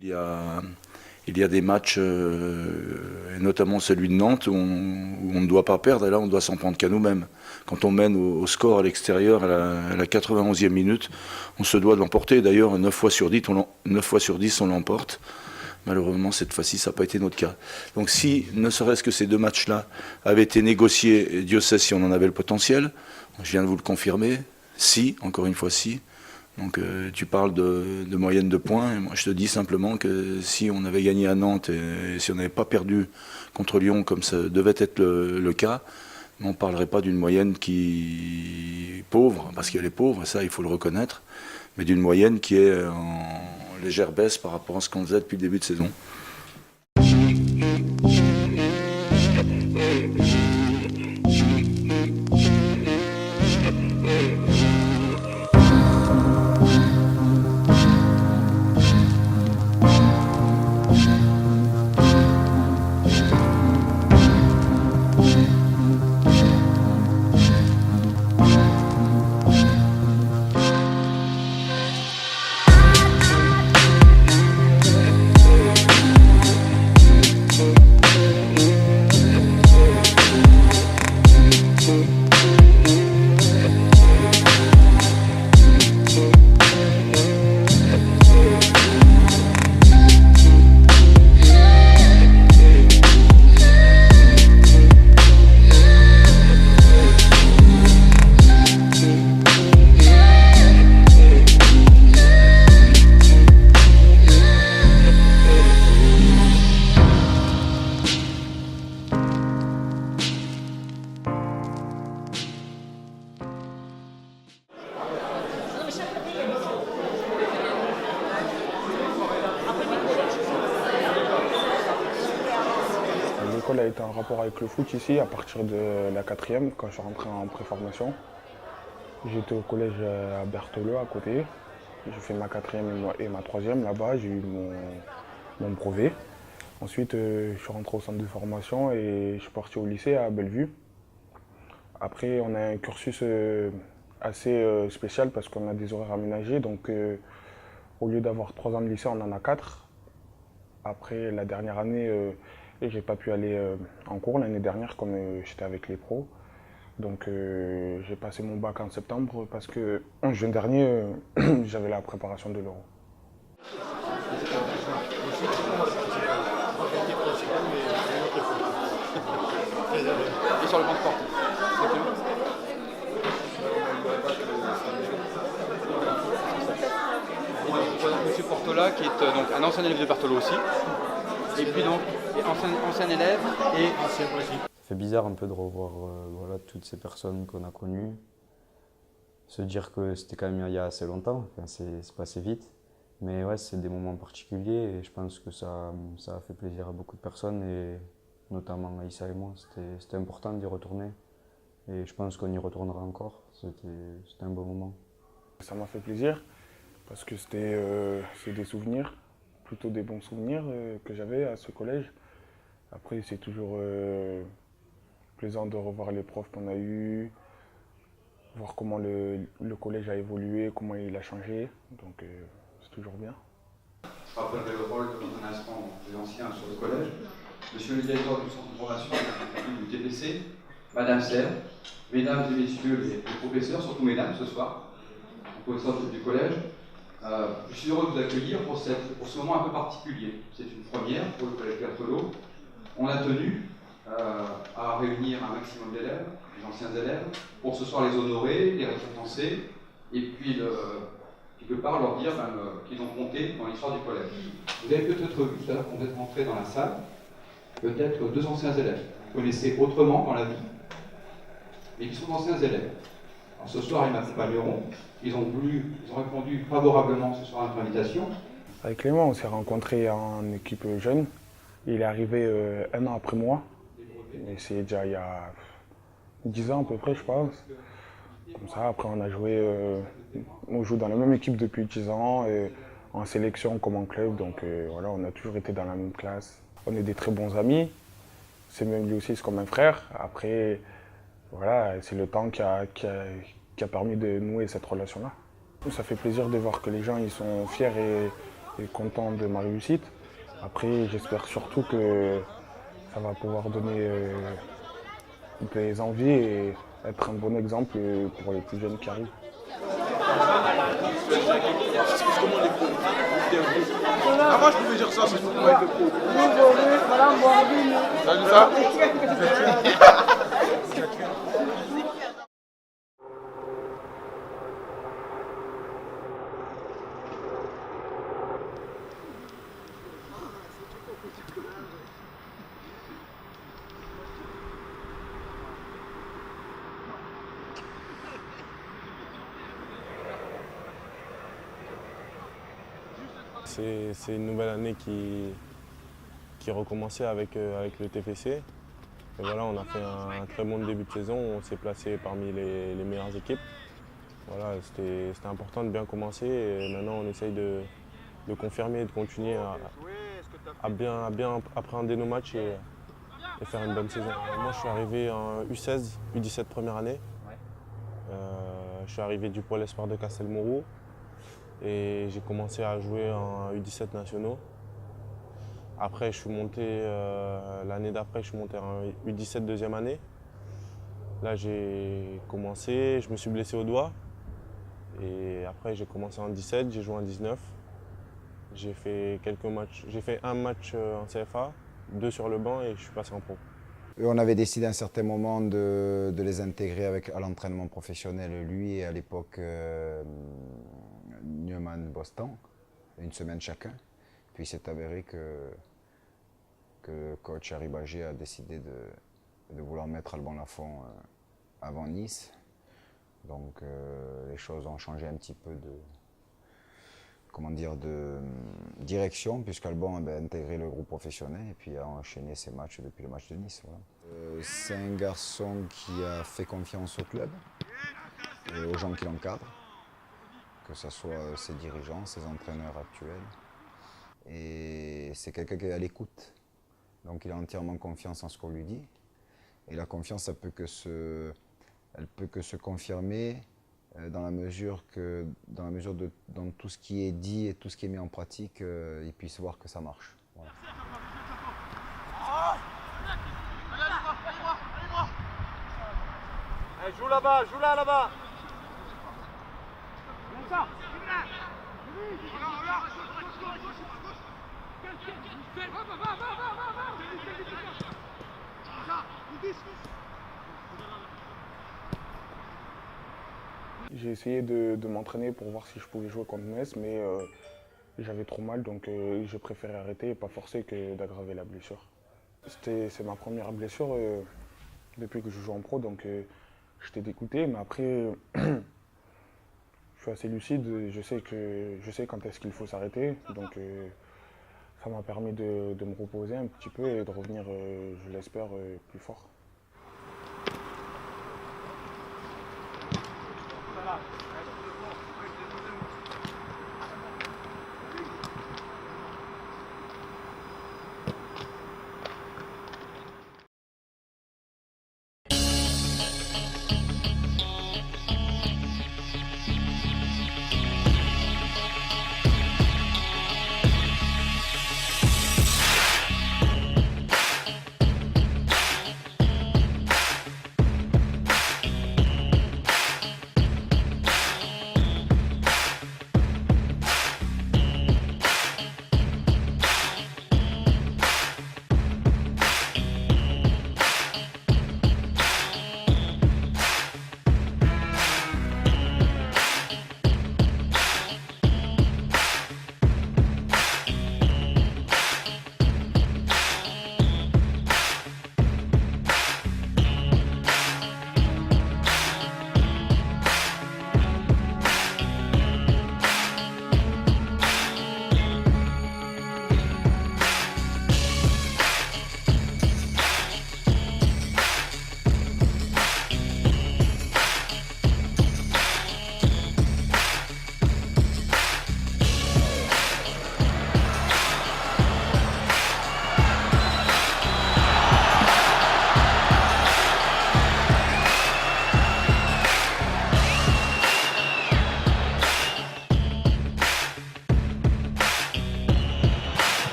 Il y a des matchs, et notamment celui de Nantes, où on ne doit pas perdre, et là on doit s'en prendre qu'à nous-mêmes. Quand on mène au score à l'extérieur à la 91e minute, on se doit de l'emporter. D'ailleurs, 9 fois sur 10, on l'emporte. Malheureusement, cette fois-ci, ça n'a pas été notre cas. Donc si, ne serait-ce que ces deux matchs-là avaient été négociés, et Dieu sait si on en avait le potentiel, je viens de vous le confirmer, si, encore une fois si. Donc tu parles de moyenne de points, et moi je te dis simplement que si on avait gagné à Nantes et si on n'avait pas perdu contre Lyon comme ça devait être le cas, on ne parlerait pas d'une moyenne qui est pauvre, parce qu'elle est pauvre, ça il faut le reconnaître, mais d'une moyenne qui est en légère baisse par rapport à ce qu'on faisait depuis le début de saison. L'école a été en rapport avec le foot ici à partir de la 4e, quand je suis rentré en préformation. J'étais au collège à Berthelot à côté. J'ai fait ma 4e et ma 3e là-bas, j'ai eu mon brevet. Ensuite, je suis rentré au centre de formation et je suis parti au lycée à Bellevue. Après, on a un cursus assez spécial parce qu'on a des horaires aménagés. Donc, au lieu d'avoir 3 ans de lycée, on en a 4. Après, la dernière année, j'ai pas pu aller en cours l'année dernière comme j'étais avec les pros. Donc j'ai passé mon bac en septembre parce que en juin dernier, j'avais la préparation de l'Euro. Et sur le plan sport. Monsieur Portola, qui est donc un ancien élève de Berthelot aussi, et puis donc ancien élève et ancien président. Ça fait bizarre un peu de revoir voilà, toutes ces personnes qu'on a connues, se dire que c'était quand même il y a assez longtemps, enfin, c'est passé vite, mais ouais, c'est des moments particuliers et je pense que ça a fait plaisir à beaucoup de personnes et notamment à Issa et moi, c'était important d'y retourner et je pense qu'on y retournera encore, c'était un bon moment. Ça m'a fait plaisir parce que c'est des souvenirs, plutôt des bons souvenirs que j'avais à ce collège. Après, c'est toujours plaisant de revoir les profs qu'on a eus, voir comment le collège a évolué, comment il a changé. Donc, c'est toujours bien. Je rappellerai le rôle dans un instant des anciens sur le collège. Monsieur le directeur du centre de formation du TPC, Madame Serre, Mesdames et Messieurs les professeurs, surtout Mesdames ce soir, les professeurs du collège. Je suis heureux de vous accueillir pour ce moment un peu particulier. C'est une première pour le collège Berthelot. On a tenu à réunir un maximum d'élèves, des anciens élèves, pour ce soir les honorer, les récompenser, et puis quelque part leur dire qu'ils ont compté dans l'histoire du collège. Vous avez peut-être vu tout à l'heure quand vous êtes rentré dans la salle, peut-être 2 anciens élèves. Vous connaissez autrement dans la vie, mais qui sont d'anciens élèves. Alors ce soir, ils m'accompagneront. Ils ont répondu favorablement ce soir à notre invitation. Avec Clément, on s'est rencontrés en équipe jeune. Il est arrivé 1 an après moi. Et c'est déjà il y a 10 ans à peu près, je pense. Comme ça, après on a joué, on joue dans la même équipe depuis 10 ans, et en sélection comme en club. Donc voilà, on a toujours été dans la même classe. On est des très bons amis. C'est même lui aussi, c'est comme un frère. Après, voilà, c'est le temps qui a permis de nouer cette relation-là. Ça fait plaisir de voir que les gens ils sont fiers et content de ma réussite. Après, j'espère surtout que ça va pouvoir donner des envies et être un bon exemple pour les plus jeunes qui arrivent. Avant, je pouvais dire ça, c'est pour moi être pro. T'as vu ça? C'est une nouvelle année qui recommençait avec le TFC. Et voilà, on a fait un très bon début de saison, on s'est placé parmi les meilleures équipes. Voilà, c'était important de bien commencer et maintenant on essaye de confirmer et de continuer à bien appréhender nos matchs et faire une bonne saison. Moi je suis arrivé en U16, U17 première année. Je suis arrivé du pôle espoir de Castelmourou. Et j'ai commencé à jouer en U17 nationaux. Après, je suis monté, l'année d'après, je suis monté en U17 deuxième année. Là, j'ai commencé, je me suis blessé au doigt. Et après, j'ai commencé en 17, j'ai joué en 19. J'ai fait quelques matchs, j'ai fait un match en CFA, 2 sur le banc et je suis passé en pro. On avait décidé à un certain moment de les intégrer à l'entraînement professionnel, lui et à l'époque Neumann Boston, une semaine chacun. Puis il s'est avéré que le coach Harry Bagé a décidé de vouloir mettre Alban Lafont avant Nice. Donc les choses ont changé un petit peu de direction, puisqu'Alban a intégré le groupe professionnel et puis a enchaîné ses matchs depuis le match de Nice. Voilà. C'est un garçon qui a fait confiance au club et aux gens qui l'encadrent, que ce soit ses dirigeants, ses entraîneurs actuels. Et c'est quelqu'un qui est à l'écoute. Donc il a entièrement confiance en ce qu'on lui dit. Et la confiance, elle peut que se confirmer dans la mesure dans tout ce qui est dit et tout ce qui est mis en pratique, ils puissent voir que ça marche. Voilà. Allez, joue là-bas, joue là-bas. J'ai essayé de m'entraîner pour voir si je pouvais jouer contre Metz, mais j'avais trop mal, donc je préférais arrêter et pas forcer que d'aggraver la blessure. C'est ma première blessure depuis que je joue en pro, donc j'étais dégoûté, mais après je suis assez lucide, je sais quand est-ce qu'il faut s'arrêter, donc ça m'a permis de me reposer un petit peu et de revenir, je l'espère, plus fort.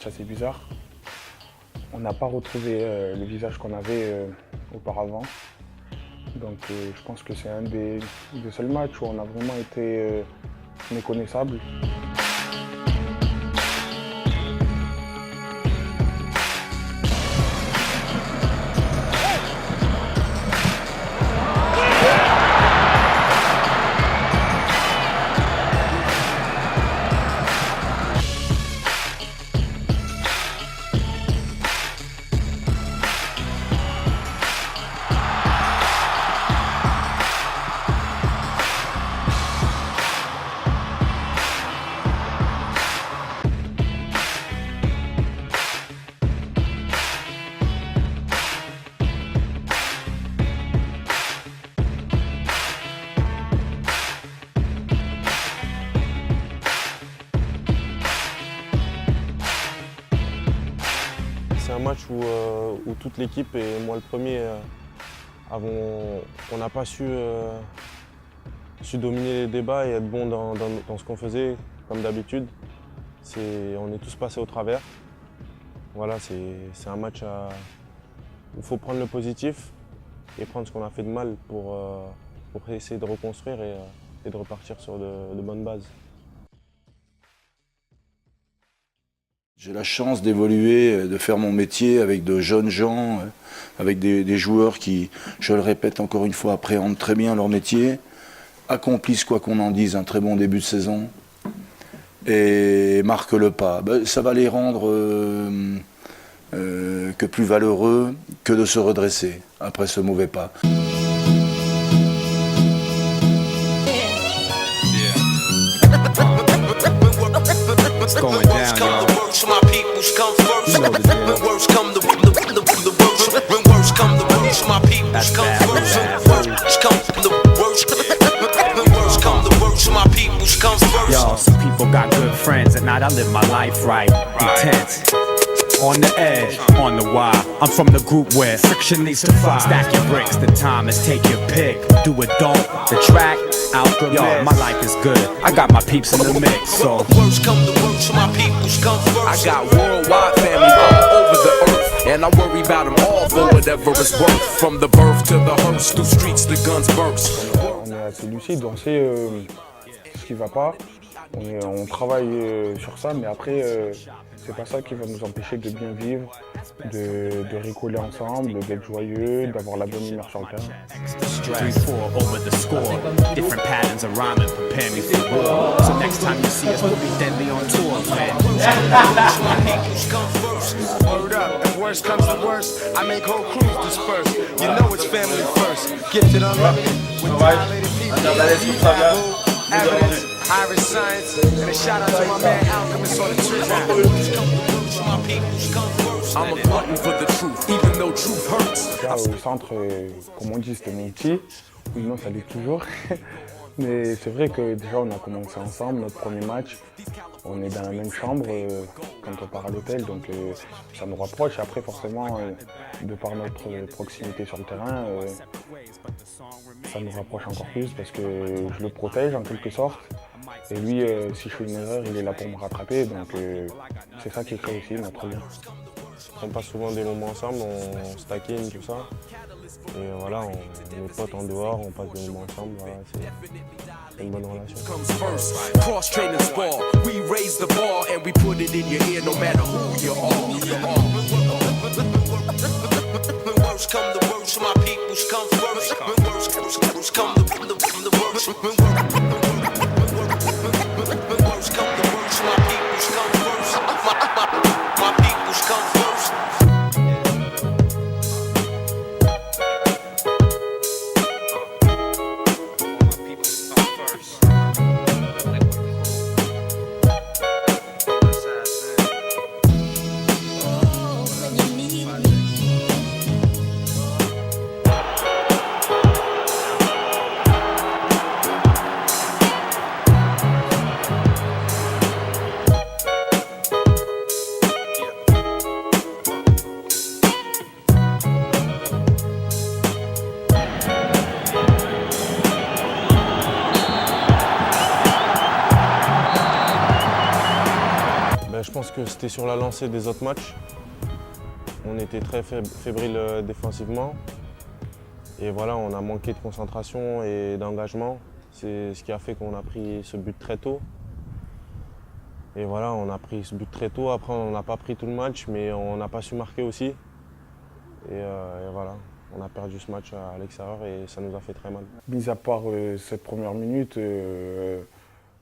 match assez bizarre. On n'a pas retrouvé le visage qu'on avait auparavant. Donc je pense que c'est un des seuls matchs où on a vraiment été méconnaissables. C'est un match où toute l'équipe et moi le premier, on n'a pas su dominer les débats et être bon dans ce qu'on faisait, comme d'habitude. On est tous passés au travers. Voilà, c'est un match où il faut prendre le positif et prendre ce qu'on a fait de mal pour essayer de reconstruire et de repartir sur de bonnes bases. J'ai la chance d'évoluer, de faire mon métier avec de jeunes gens, avec des joueurs qui, je le répète encore une fois, appréhendent très bien leur métier, accomplissent, quoi qu'on en dise, un très bon début de saison et marquent le pas. Ça va les rendre que plus valeureux que de se redresser après ce mauvais pas. It's going down, y'all. My peoples come first. When words come, the worst. When words come, the worst. My peoples come first. When words come, the worst. When words come, the worst. My peoples come first. Yo, some people got good friends. At night I live my life right, intense. On the edge, on the wire. I'm from the group where friction leads to fire. Stack your bricks, the time is take your pick. Do it, don't. The track, alchemist. Yo, my life is good. I got my peeps in the mix, so. Words come, the worst. My peoples come first. I got worldwide family all over the earth, and I worry about them all for whatever it's worth. From the birth to the hearse, through streets the guns burst. On est assez lucide, on sait ce qui va pas. On travaille sur ça, mais après, c'est pas ça qui va nous empêcher de bien vivre, de rigoler ensemble, d'être joyeux, d'avoir la bonne humeur sur le terrain. 3-4 over the score. Different patterns of rhyming prepare me for war. So next time you see us, we'll be deadly on tour, man. Hold up, if worst comes to worst, I make whole crews disperse. You know it's family first. Gifted, unlimited, with dilated people. Evidence, Irish science, and a shout out to my man Alchemist on the truth. I'm a glutton for the truth, even though truth hurts. Là, au centre, comme on dit, c'était mon petit. Non, ça l'est toujours. Mais c'est vrai que déjà, on a commencé ensemble notre premier match. On est dans la même chambre quand on part à l'hôtel, donc ça nous rapproche. Après, forcément, de par notre proximité sur le terrain, ça nous rapproche encore plus parce que je le protège en quelque sorte. Et lui, si je fais une erreur, il est là pour me rattraper. Donc c'est ça qui crée aussi notre lien. On passe souvent des moments ensemble, on se taquine, tout ça. Et voilà, on est potes en dehors, on passe des moments ensemble, voilà, c'est une bonne relation. Cross-training spar, we raise the bar and we put it in your ear no matter who you are. When words come the worst, my peoples come first. When words come the worst. When words come the worst, my peoples come first. My peoples come first. pense que c'était sur la lancée des autres matchs. On était très fébrile défensivement. Et voilà, on a manqué de concentration et d'engagement. C'est ce qui a fait qu'on a pris ce but très tôt. Et voilà, on a pris ce but très tôt. Après, on n'a pas pris tout le match, mais on n'a pas su marquer aussi. Et voilà, on a perdu ce match à l'extérieur et ça nous a fait très mal. Mis à part cette première minute, je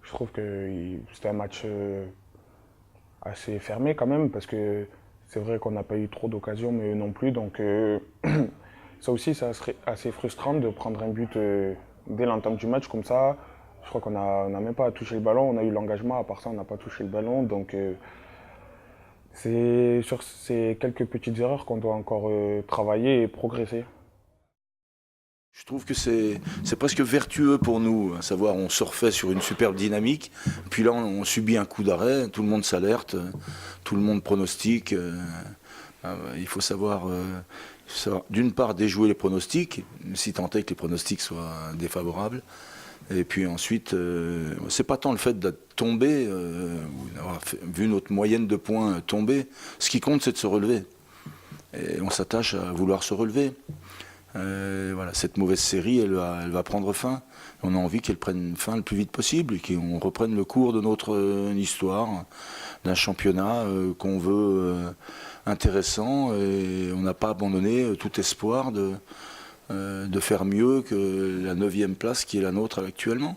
trouve que c'était un match assez fermé quand même, parce que c'est vrai qu'on n'a pas eu trop d'occasions, mais eux non plus. Donc ça aussi, ça serait assez frustrant de prendre un but dès l'entame du match comme ça. Je crois qu'on n'a même pas touché le ballon, on a eu l'engagement, à part ça on n'a pas touché le ballon. Donc c'est sur ces quelques petites erreurs qu'on doit encore travailler et progresser. Je trouve que c'est presque vertueux pour nous, à savoir on surfait sur une superbe dynamique, puis là on subit un coup d'arrêt, tout le monde s'alerte, tout le monde pronostique. Il faut savoir d'une part déjouer les pronostics, si tant est que les pronostics soient défavorables, et puis ensuite, c'est pas tant le fait d'être tombé, ou d'avoir vu notre moyenne de points tomber, ce qui compte c'est de se relever, et on s'attache à vouloir se relever. Voilà, cette mauvaise série, elle va prendre fin. On a envie qu'elle prenne fin le plus vite possible et qu'on reprenne le cours de notre histoire, d'un championnat qu'on veut intéressant. Et on n'a pas abandonné tout espoir de faire mieux que la 9e place qui est la nôtre actuellement.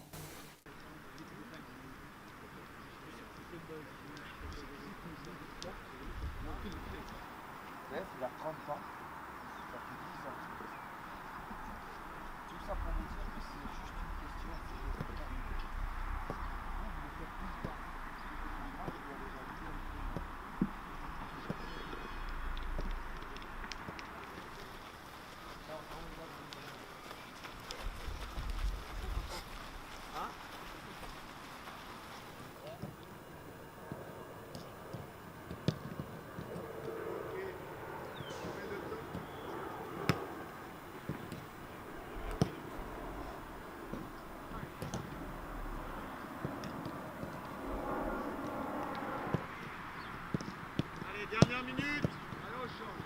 Dernière minute. Allez, on change.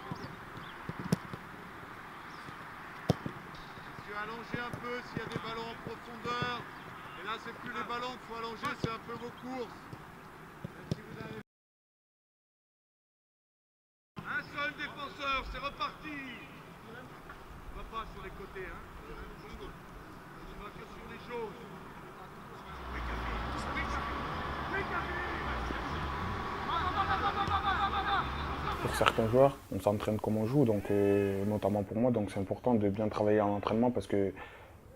Tu as allongé un peu s'il y a des ballons en profondeur. Et là, c'est plus les ballons qu'il faut allonger, c'est un peu vos courses. Même si vous avez... Un seul défenseur, c'est reparti. On va pas sur les côtés, hein. On va que sur les jaunes. Pour certains joueurs, on s'entraîne comme on joue, donc notamment pour moi, donc c'est important de bien travailler en entraînement parce que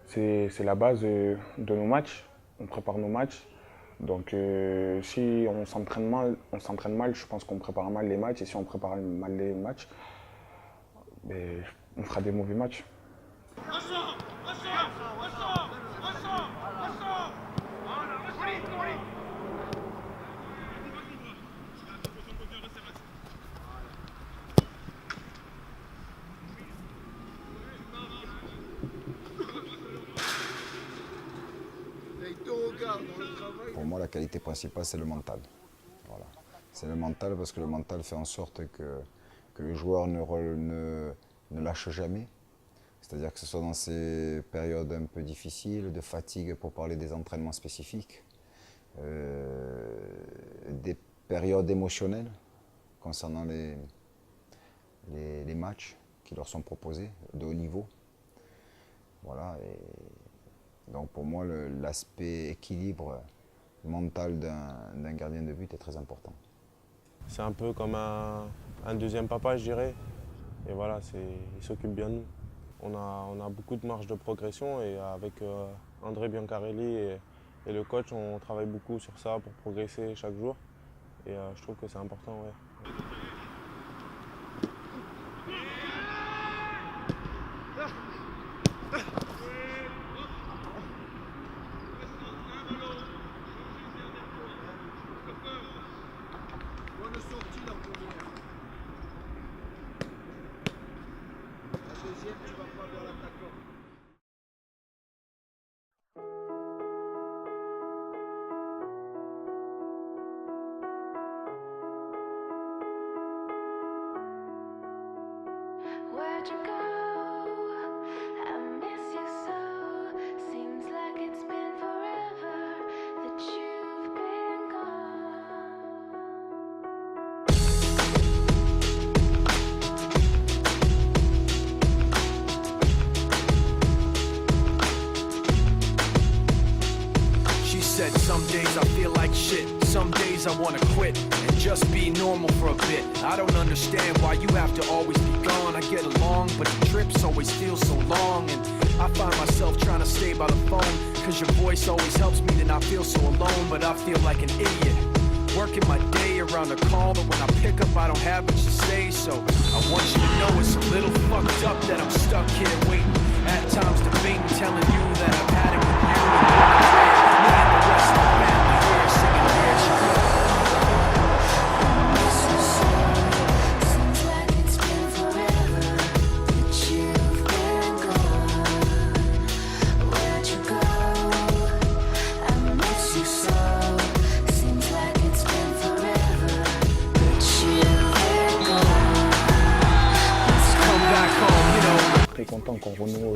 c'est la base de nos matchs. On prépare nos matchs. Donc si on s'entraîne mal, je pense qu'on prépare mal les matchs. Et si on prépare mal les matchs, on fera des mauvais matchs. Pour moi, la qualité principale, c'est le mental. Voilà. C'est le mental parce que le mental fait en sorte que le joueur ne lâche jamais. C'est-à-dire que ce soit dans ces périodes un peu difficiles, de fatigue pour parler des entraînements spécifiques, des périodes émotionnelles concernant les matchs qui leur sont proposés de haut niveau. Voilà. Donc pour moi, l'aspect équilibre mental d'un gardien de but est très important. C'est un peu comme un deuxième papa, je dirais. Et voilà, il s'occupe bien de nous. On a beaucoup de marge de progression et avec André Biancarelli et le coach, on travaille beaucoup sur ça pour progresser chaque jour. Et je trouve que c'est important, ouais. Some days I feel like shit, some days I wanna quit and just be normal for a bit. I don't understand why you have to always be gone. I get along, but the trips always feel so long. And I find myself trying to stay by the phone, cause your voice always helps me to not feel so alone. But I feel like an idiot, working my day around the call, but when I pick up I don't have much to say. So I want you to know it's a little fucked up that I'm stuck here waiting, at times debating, telling you that I've had it with you. Me and the rest of the family here singing Here She Goes. Seems like it's been forever that you've been gone. Where'd you go? I miss you so. Seems like it's been forever that you've been gone. Let's come back home, you know. Très content qu'on renoue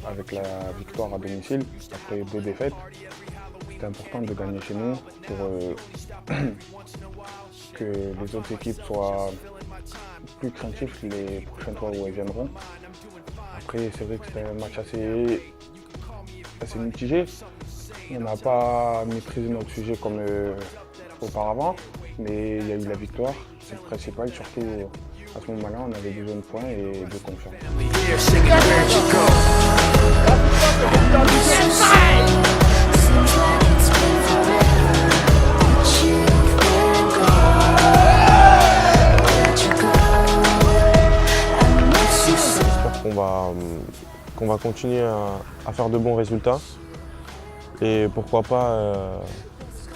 avec la victoire à domicile après 2 défaites. C'est important de gagner chez nous pour que les autres équipes soient plus craintives les prochaines fois où elles viendront. Après, c'est vrai que c'était un match assez mitigé. On n'a pas maîtrisé notre sujet comme auparavant, mais il y a eu la victoire, c'est le principal. Surtout à ce moment-là, on avait besoin de points et de confiance. J'espère qu'on va continuer à faire de bons résultats et pourquoi pas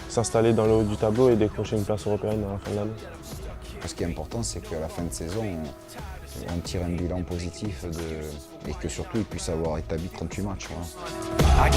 s'installer dans le haut du tableau et décrocher une place européenne à la fin de l'année. Ce qui est important, c'est qu'à la fin de saison, on tire un bilan positif et que surtout, il puisse avoir établi 38 matchs. Voilà.